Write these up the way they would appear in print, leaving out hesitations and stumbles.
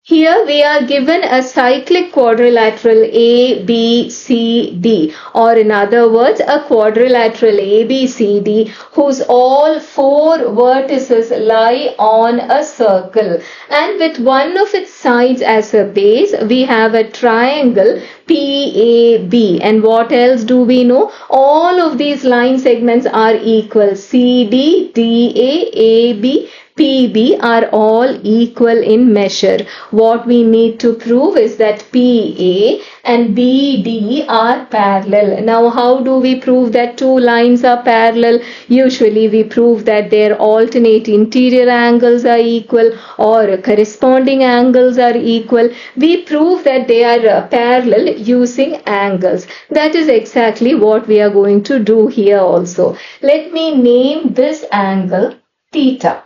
Here we are given a cyclic quadrilateral ABCD, or in other words a quadrilateral ABCD whose all four vertices lie on a circle, and with one of its sides as a base we have a triangle PAB. And what else do we know? All of these line segments are equal. CD, DA, AB, PB are all equal in measure. What we need to prove is that PA and BD are parallel. Now, how do we prove that two lines are parallel? Usually we prove that their alternate interior angles are equal or corresponding angles are equal. We prove that they are parallel using angles. That is exactly what we are going to do here also. Let me name this angle theta.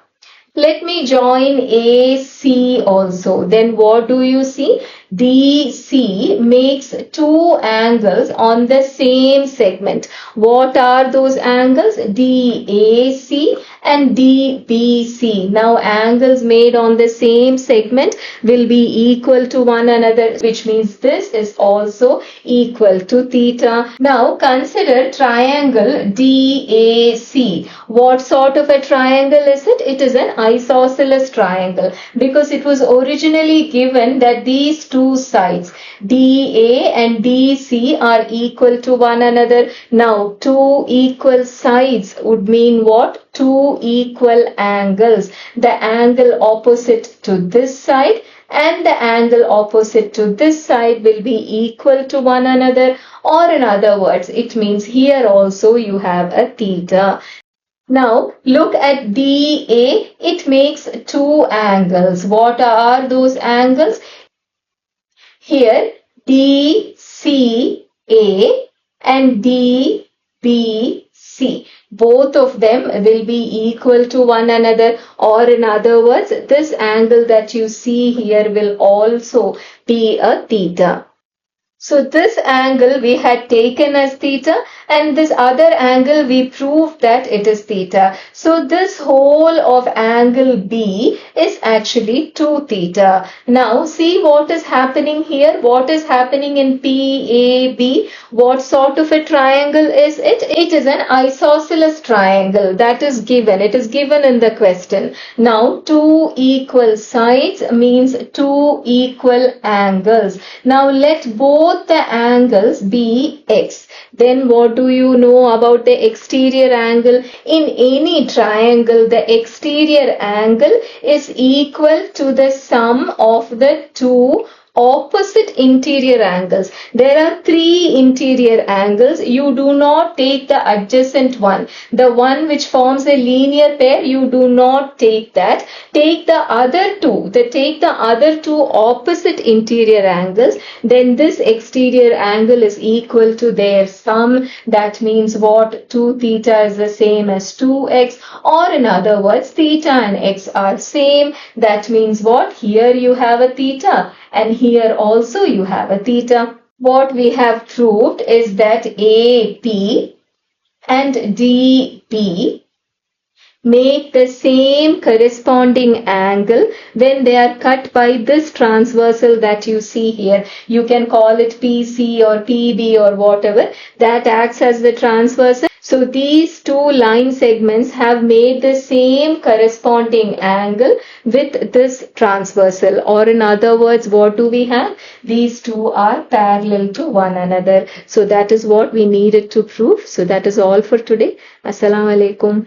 Let me join AC also. Then what do you see? DC makes two angles on the same segment. What are those angles? DAC and DBC. Now angles made on the same segment will be equal to one another, which means this is also equal to theta. Now consider triangle DAC. What sort of a triangle is it? It is an isosceles triangle because it was originally given that these two sides DA and DC are equal to one another. Now two equal sides would mean what? Two equal angles. The angle opposite to this side and the angle opposite to this side will be equal to one another, or in other words it means here also you have a theta. Now look at DA. It makes two angles. What are those angles? Here DCA and DBC, both of them will be equal to one another, or in other words this angle that you see here will also be a theta. So this angle we had taken as theta, and this other angle we proved that it is theta. So this whole of angle B is actually 2 theta. Now see what is happening here. What is happening in PAB? What sort of a triangle is it? It is an isosceles triangle that is given. It is given in the question. Now two equal sides means two equal angles. Now let both the angles be x. Then what do you know about the exterior angle? In any triangle, the exterior angle is equal to the sum of the two opposite interior angles. There are 3 interior angles. You do not take the adjacent one. The one which forms a linear pair, you do not take that. Take the other two. Take the other two opposite interior angles. Then this exterior angle is equal to their sum. That means what? 2 theta is the same as 2x, or in other words theta and x are same. That means what? Here you have a theta and here also you have a theta. What we have proved is that AP and DB make the same corresponding angle when they are cut by this transversal that you see here. You can call it PC or PB or whatever. That acts as the transversal. So these two line segments have made the same corresponding angle with this transversal, or in other words what do we have? These two are parallel to one another. So that is what we needed to prove. So that is all for today. Assalamu alaikum.